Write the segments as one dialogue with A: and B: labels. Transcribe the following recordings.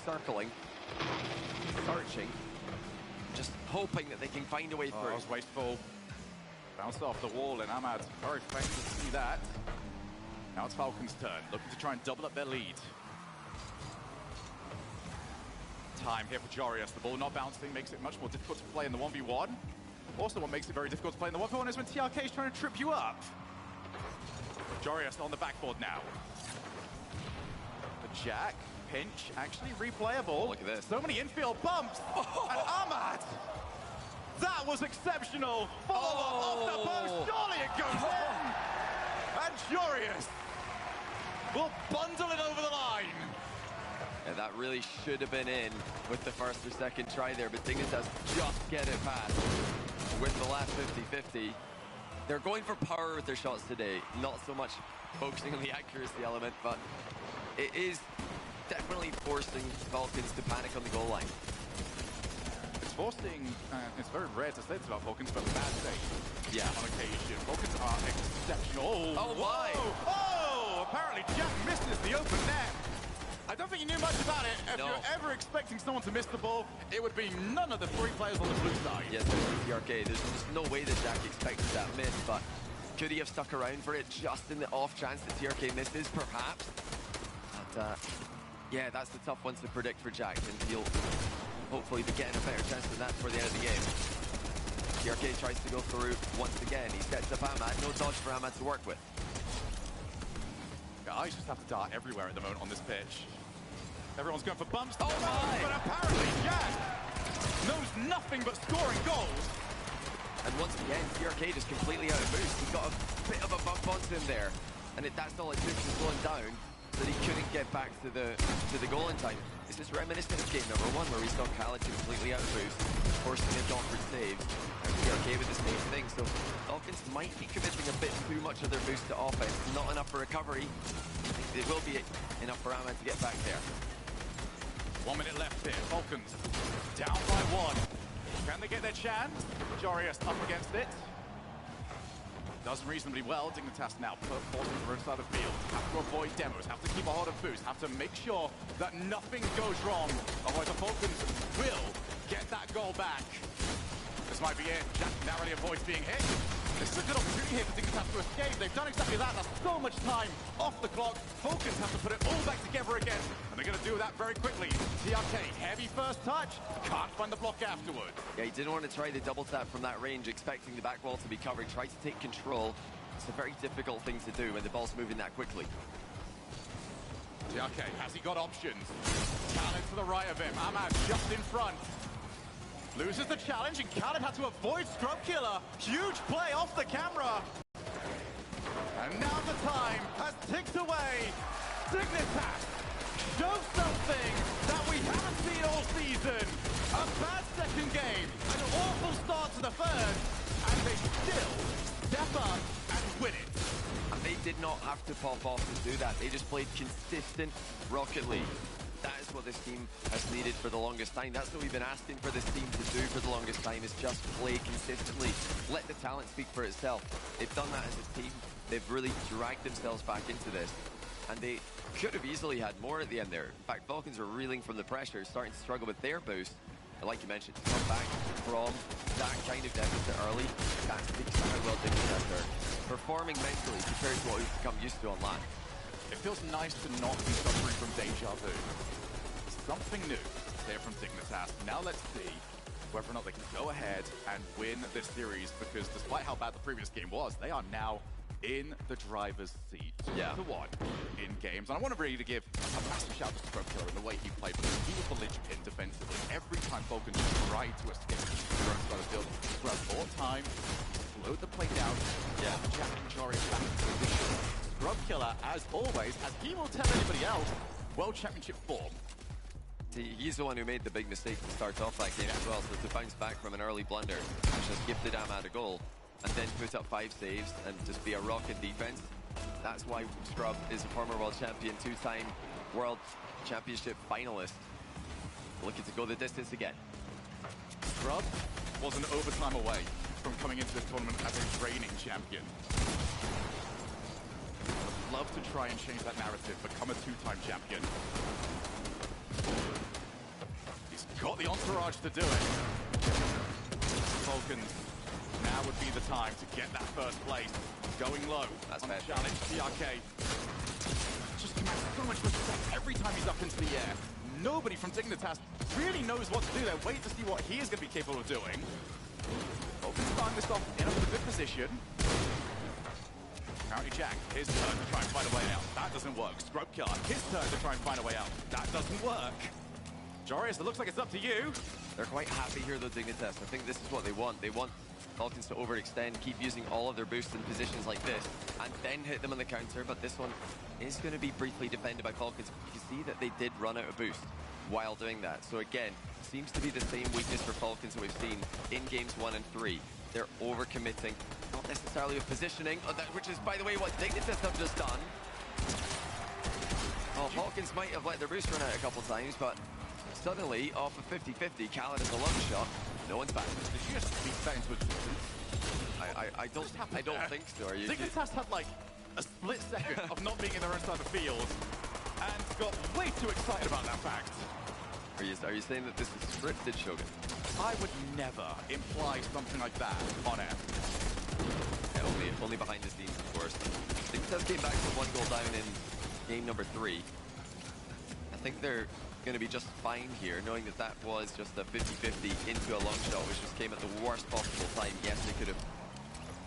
A: circling, searching, just hoping that they can find a way through.
B: That was wasteful. Bounced off the wall, and Ahmad very thankful to see that. Now it's Falcon's turn, looking to try and double up their lead. Time here for Jorius. The ball not bouncing makes it much more difficult to play in the 1v1. Also, what makes it very difficult to play in the 1v1 is when TRK is trying to trip you up. Jorius on the backboard now. The jack, pinch, actually replayable.
A: Oh, look at this.
B: So many infield bumps. And Ahmad! That was exceptional. Follow-up off the post. Surely it goes in. And Jorius will bundle it over the line.
A: Yeah, that really should have been in with the first or second try there, but Dignitas just get it past with the last 50-50. They're going for power with their shots today, not so much focusing on the accuracy element, but it is definitely forcing Falcons to panic on the goal line.
B: It's forcing, it's very rare to say this about Falcons, but bad day.
A: Yeah.
B: On occasion. Falcons are exceptional.
A: Oh, my!
B: Oh, apparently Jack misses the open net. I don't think he knew much about it. If you're ever expecting someone to miss the ball, it would be none of the three players on the blue side.
A: Yes, there's TRK. There's just no way that Jack expected that miss, but could he have stuck around for it just in the off chance that TRK misses, perhaps? But, yeah, that's the tough one to predict for Jack, and he'll hopefully be getting a better chance than that for the end of the game. TRK tries to go through once again. He sets up Ahmad. No dodge for Ahmad to work with.
B: Guys just have to dart everywhere at the moment on this pitch. Everyone's going for bumps.
A: Oh my!
B: But apparently Jack knows nothing but scoring goals.
A: And once again, TRK just completely out of boost. He got a bit of a bump onto him there, and that's all it took to slow him down, that he couldn't get back to the goal in time. This is reminiscent of game number 1, where we saw Khaled completely out of boost, forcing a awkward save. And TRK with the same thing, so Falcons might be committing a bit too much of their boost to offense, not enough for recovery. I think it will be enough for Ahmad to get back there.
B: 1 minute left here. Falcons down by 1. Can they get their chance? Jorius up against it. Does reasonably well. Dignitas now forcing the road side of the field. Have to avoid demos. Have to keep a hold of boost. Have to make sure that nothing goes wrong. Otherwise the Falcons will get that goal back. This might be it. Jack narrowly avoids being hit. This is a good opportunity here for Dignitas to escape. They've done exactly that. That's so much time off the clock. Falcons have to put it all back together again. And they're going to do that very quickly. TRK, heavy first touch. Can't find the block afterward.
A: Yeah, he didn't want to try the double tap from that range, expecting the back wall to be covered. Tried to take control. It's a very difficult thing to do when the ball's moving that quickly.
B: TRK, has he got options? Khaled to the right of him. Ahmad just in front. Loses the challenge, and Khaled had to avoid Scrub Killer. Huge play off the camera. And now the time has ticked away. Dignitas show something that we haven't seen all season. A bad second game, an awful start to the third, and they still step up and win it.
A: And they did not have to pop off to do that. They just played consistent Rocket League. That is what this team has needed for the longest time. That's what we've been asking for this team to do for the longest time, is just play consistently. Let the talent speak for itself. They've done that as a team. They've really dragged themselves back into this. And they could have easily had more at the end there. In fact, Falcons are reeling from the pressure, starting to struggle with their boost. And like you mentioned, to come back from that kind of deficit early, that speaks to how well Dignitas are performing mentally compared to what we've become used to online.
B: It feels nice to not be suffering from deja vu. Something new here from Dignitas. Now let's see whether or not they can go ahead and win this series, because despite how bad the previous game was, they are now in the driver's seat.
A: Yeah.
B: To one in games. And I want to really give a massive shout out to Scrub Killer in the way he played, because he was the linchpin defensively. Every time Falcons tried to escape the own side of the field, Scrub bought time, slowed the play down, Jack and Jorius back into position. Scrub Killer, as always, as he will tell anybody else, World Championship form.
A: He's the one who made the big mistake to start off that game as well, so to bounce back from an early blunder, which has gifted Ahmad a goal, and then put up 5 saves and just be a rocket defense. That's why Scrub is a former world champion, 2-time world championship finalist, looking to go the distance again.
B: Scrub was an overtime away from coming into this tournament as a reigning champion. I'd love to try and change that narrative, become a 2-time champion. got the entourage to do it. Falcons, now would be the time to get that first place. Going low.
A: That's
B: on the
A: fair.
B: challenge. TRK just commands so much respect every time he's up into the air. Nobody from Dignitas really knows what to do. They're waiting to see what he is going to be capable of doing. Falcons starting this off in a good position. Apparently Jack, his turn to try and find a way out. That doesn't work. Scrub Killer, his turn to try and find a way out. That doesn't work. Jorius, it looks like it's up to you.
A: They're quite happy here, though, Dignitas. I think this is what they want. They want Falcons to overextend, keep using all of their boosts in positions like this, and then hit them on the counter, but this one is going to be briefly defended by Falcons. You see that they did run out of boost while doing that. So again, seems to be the same weakness for Falcons that we've seen in games 1 and 3. They're overcommitting, not necessarily with positioning, which is, by the way, what Dignitas have just done. Well, Falcons might have let their boost run out a couple times, but suddenly, off of 50-50, Khaled is a long shot. No one's back.
B: Did you just beat that into existence?
A: I don't think so. Are you?
B: Dignitas had like a split second of not being in their own side of the field and got way too excited about that fact.
A: Are you saying that this is scripted, Shogun?
B: I would never imply something like that on air.
A: Yeah, only behind the scenes, of course. Dignitas came back from 1 goal down in game number 3. I think they're going to be just fine here, knowing that that was just a 50-50 into a long shot, which just came at the worst possible time. Yes, they could have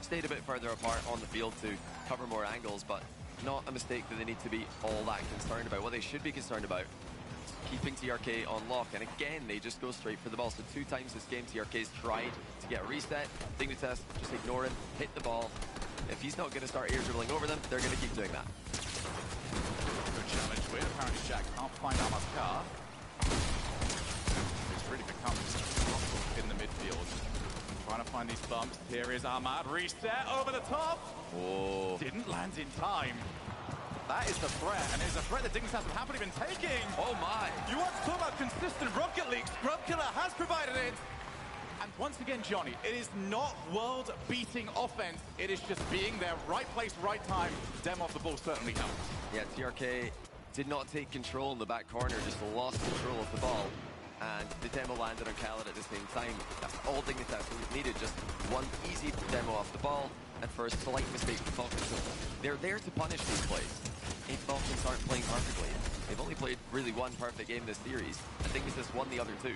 A: stayed a bit further apart on the field to cover more angles, but not a mistake that they need to be all that concerned about. What they should be concerned about is keeping TRK on lock, and again, they just go straight for the ball. So 2 times this game, TRK's tried to get a reset. Dignitas, just ignore him, hit the ball. If he's not going to start air dribbling over them, they're going to keep doing that.
B: Good challenge win. Apparently Jack can't find Ahmad's car. It's really become in the midfield. Trying to find these bumps. Here is Ahmad. Reset over the top.
A: Oh.
B: Didn't land in time. That is the threat, and it's a threat that Dignitas have happily been taking.
A: Oh my.
B: You want to talk about consistent Rocket League? Scrub Killer has provided it. And once again, Johnny, it is not world-beating offense. It is just being there, right place, right time. Dem off the ball certainly helps.
A: Yeah, TRK did not take control in the back corner, just lost control of the ball. And the demo landed on Khaled at the same time. That's all Dignitas needed, just one easy demo off the ball, and for a slight mistake from Falcons. So they're there to punish these plays. If Falcons aren't playing perfectly, they've only played really one perfect game this series. I think Dignitas won the other 2.
B: It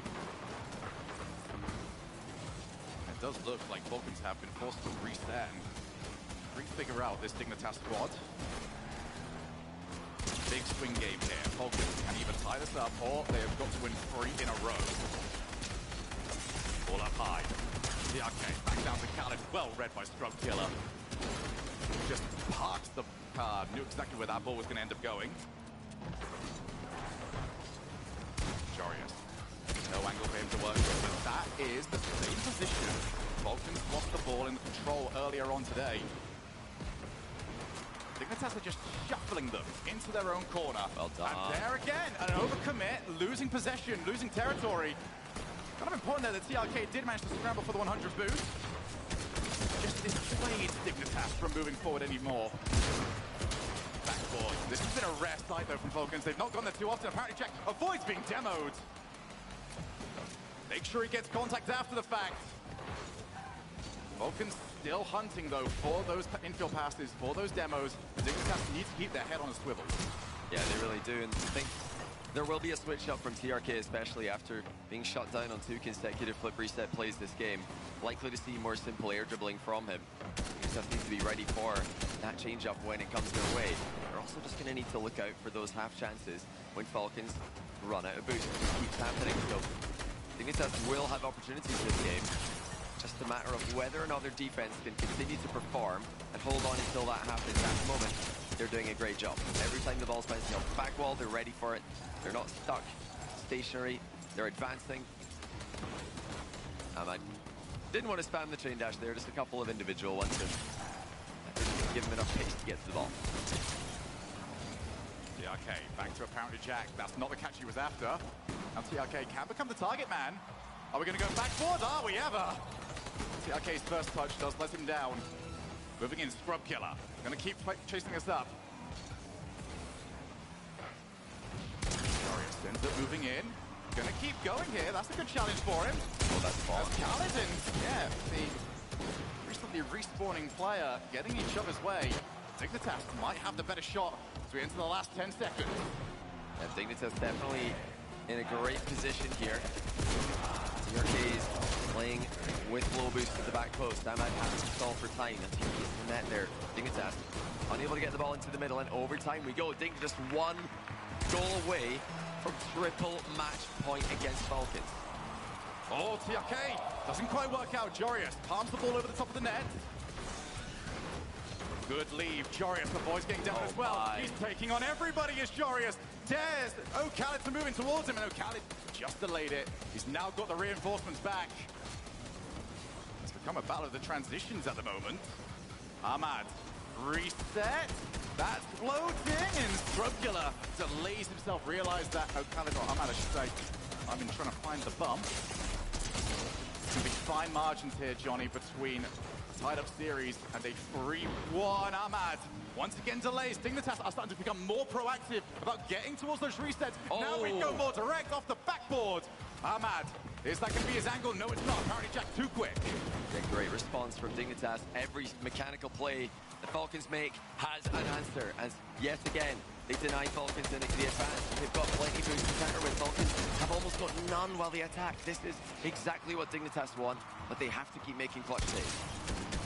B: does look like Falcons have been forced to reset and refigure out this Dignitas squad. Big swing game here. Falcons can either tie this up or they have got to win 3 in a row. Ball up high. The arcade back down to Khaled. Well read by Scrub Killer. Just parked the car. Knew exactly where that ball was going to end up going. Jorius. No angle for him to work with, but that is the same position. Falcons lost the ball in the control earlier on today. Dignitas are just shuffling them into their own corner.
A: Well done.
B: And there again, an overcommit, losing possession, losing territory. Kind of important there that TRK did manage to scramble for the 100 boost. Just dissuades Dignitas from moving forward anymore. Backboard. This has been a rare sight though from Falcons. They've not gone there too often. Apparently Jack avoids being demoed. Make sure he gets contact after the fact. Falcons still hunting, though, for those infield passes, for those demos. Dignitas need to keep their head on a swivel.
A: Yeah, they really do, and I think there will be a switch up from TRK, especially after being shut down on 2 consecutive flip reset plays this game. Likely to see more simple air dribbling from him. Dignitas needs to be ready for that change up when it comes their way. They're also just going to need to look out for those half chances when Falcons run out of boost. It keeps happening, so Dignitas will have opportunities this game. Just a matter of whether or not their defense can continue to perform and hold on until that happens. At the moment, they're doing a great job. Every time the ball's bouncing off the back wall, they're ready for it. They're not stuck stationary. They're advancing. I didn't want to spam the chain dash there, just a couple of individual ones, and that didn't give them enough pace to get to the ball.
B: TRK back to apparently Jack. That's not the catch he was after. Now TRK can become the target man. Are we going to go backboard? Are we ever? TRK's first touch does let him down. Moving in, Scrub Killer. Going to keep chasing us up. Jorius ends up moving in. Gonna keep going here. That's a good challenge for him.
A: Oh, that's fun.
B: Kaladin, yeah, the recently respawning player getting each other's way. Dignitas might have the better shot as we enter the last 10 seconds.
A: And Dignitas definitely in a great position here. TRK is playing with low boost at the back post. Ahmad has to stall for time as he hits the net there. Dignitas unable to get the ball into the middle, and overtime we go. Dignitas one goal away from triple match point against Falcons.
B: Oh, TRK doesn't quite work out. Jorius palms the ball over the top of the net. Good leave. Jorius, the boy's getting down as well.
A: My.
B: He's taking on everybody as Jorius dares Khaled to move in towards him, and Khaled just delayed it. He's now got the reinforcements back. It's become a battle of the transitions at the moment. Ahmad, reset. That's floating, and Strugula delays himself. Realized that Khaled, or Ahmad, I should say, I've been trying to find the bump. It's going to be fine margins here, Johnny, between tied up series and a 3-1. Ahmad once again delays. Dignitas are starting to become more proactive about getting towards those resets. Now we go more direct off the backboard. Ahmad, is that going to be his angle? No, it's not. Apparently Jack too quick.
A: A great response from Dignitas. Every mechanical play the Falcons make has an answer, as yet again they deny Falcons the advance. They've got plenty boost to counter with. Falcons have almost got none while they attack. This is exactly what Dignitas want, but they have to keep making clutch saves.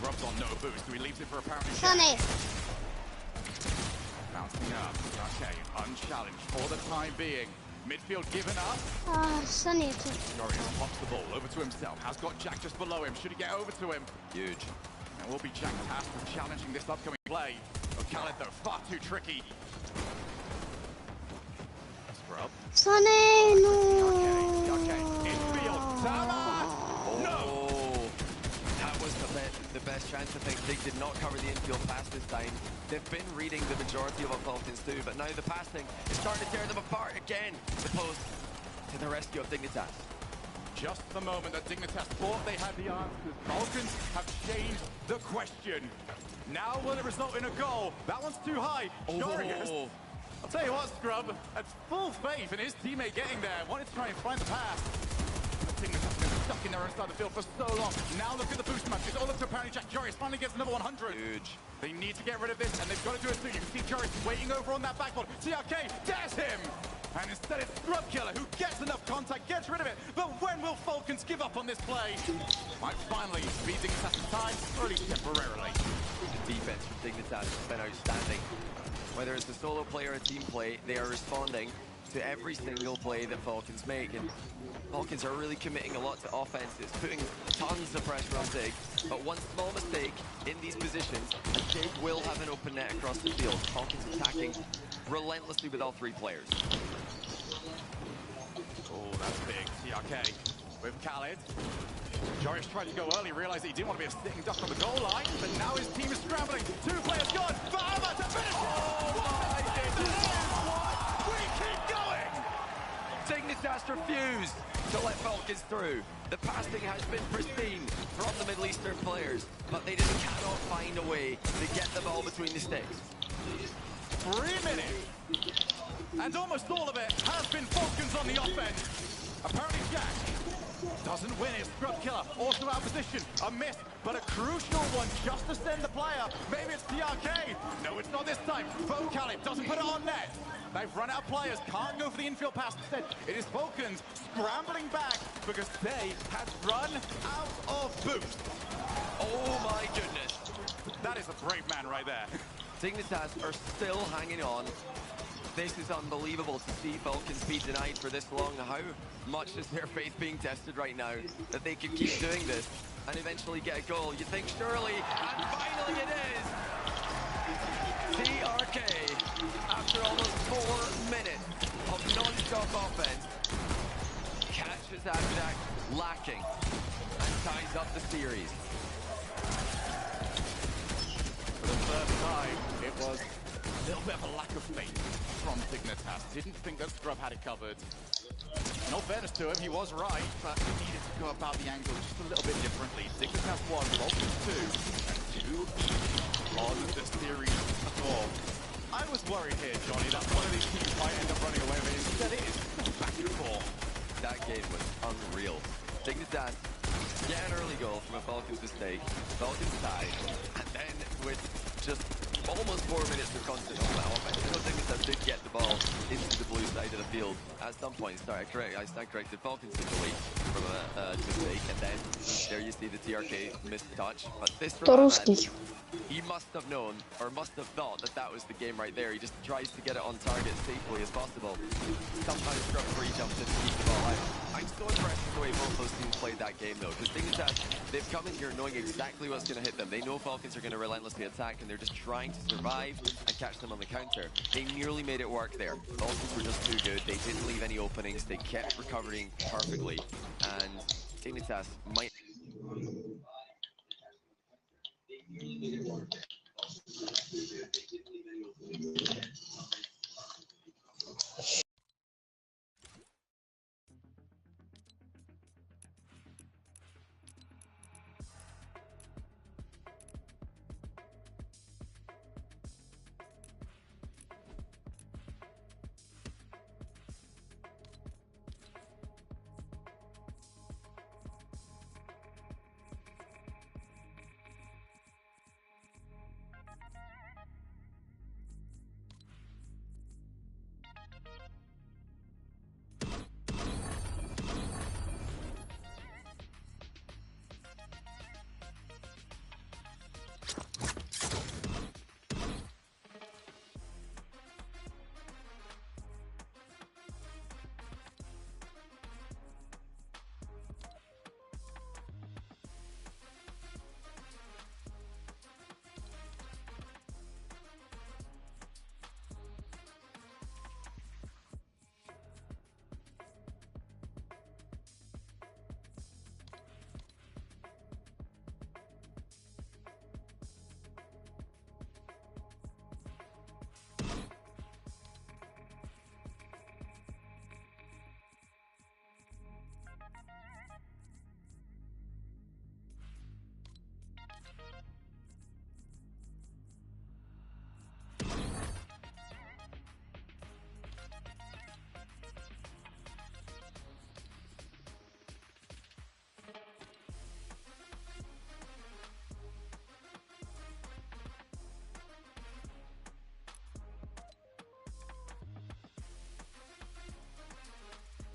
B: Rubs on no boost, so he leaves it for apparently
C: Sunny.
B: bouncing up. Okay, unchallenged for the time being. Midfield given up.
C: Sunny.
B: Jorius pops the ball over to himself. Has got Jack just below him. Should he get over to him?
A: Huge.
B: And will be Jack tasked with challenging this upcoming play. Khaled, though, far too tricky. Scrub.
C: Sunny, no.
B: Okay, infield. Sama! No!
A: That was the best chance. I think they did not cover the infield pass this time. They've been reading the majority of what Falcons do, but now the passing is starting to tear them apart again. The post to the rescue of Dignitas.
B: Just the moment that Dignitas thought they had the answers, Falcons have changed the question. Now will it result in a goal? That one's too high. Jorius. I'll tell you what, Scrub, had full faith in his teammate getting there. Wanted to try and find the pass. Dignitas has been stuck in there inside the field for so long. Now look at the boost matches. Oh, look, apparently Jack Jorius finally gets another 100.
A: Huge.
B: They need to get rid of this, and they've got to do it soon. You can see Jorius waiting over on that backboard. TRK dares him! And instead it's Scrubkiller who gets enough contact, gets rid of it. But when will Falcons give up on this play? Might finally beat Dignitas in time, only temporarily.
A: The defense from Dignitas has been outstanding. Whether it's a solo play or a team play, they are responding to every single play that Falcons make. And Falcons are really committing a lot to offense. It's putting tons of pressure on Dig. But one small mistake in these positions, and Dig will have an open net across the field. Falcons attacking relentlessly with all three players.
B: Oh, that's big. TRK with Khaled. Jorius tried to go early, realized that he didn't want to be a sitting duck on the goal line, but now his team is scrambling. Two players gone. Bahama to finish it.
A: Oh my goodness!
B: We keep going.
A: Dignitas refused to let Falcons through. The passing has been pristine from the Middle Eastern players, but they just cannot find a way to get the ball between the sticks.
B: 3 minutes. And almost all of it has been Falcons on the offense. Apparently Jack doesn't win his Scrubkiller. Also out of position. A miss, but a crucial one just to send the player. Maybe it's TRK. No, it's not this time. Khaled doesn't put it on net. They've run out of players. Can't go for the infield pass. Instead, it is Falcons scrambling back because they have run out of boost.
A: Oh my goodness.
B: That is a brave man right there.
A: Dignitas are still hanging on. This is unbelievable to see Falcons be denied for this long. How much is their faith being tested right now that they can keep doing this and eventually get a goal? You think surely, and finally it is! TRK, after almost 4 minutes of non-stop offense, catches Abjak lacking and ties up the series.
B: For the first time, it was a little bit of a lack of faith from Dignitas. Didn't think that Scrub had it covered. In all fairness to him, he was right, but he needed to go about the angle just a little bit differently. Dignitas 1, Falcons 2, and 2 on the series at all. I was worried here, Johnny, that one of these teams might end up running away with it. Instead, it is back and forth.
A: that game was unreal. Dignitas get an early goal from a Falcons mistake, Falcons tie, and then with just almost 4 minutes of constant offense, I don't think that did get the ball into the blue side of the field at some point. Sorry, I stand corrected. Falcons took the lead from a mistake, and then there you see the TRK missed touch. But this
C: To ruskich.
A: he must have known, or must have thought that that was the game right there. He just tries to get it on target safely as possible. Sometimes scrum free jumps in to keep the ball out. I'm so impressed with the way both those teams played that game, though, because they've come in here knowing exactly what's going to hit them. They know Falcons are going to relentlessly attack, and they're just trying to survive and catch them on the counter. They nearly made it work there. Falcons were just too good. They didn't leave any openings. They kept recovering perfectly, and Dignitas might...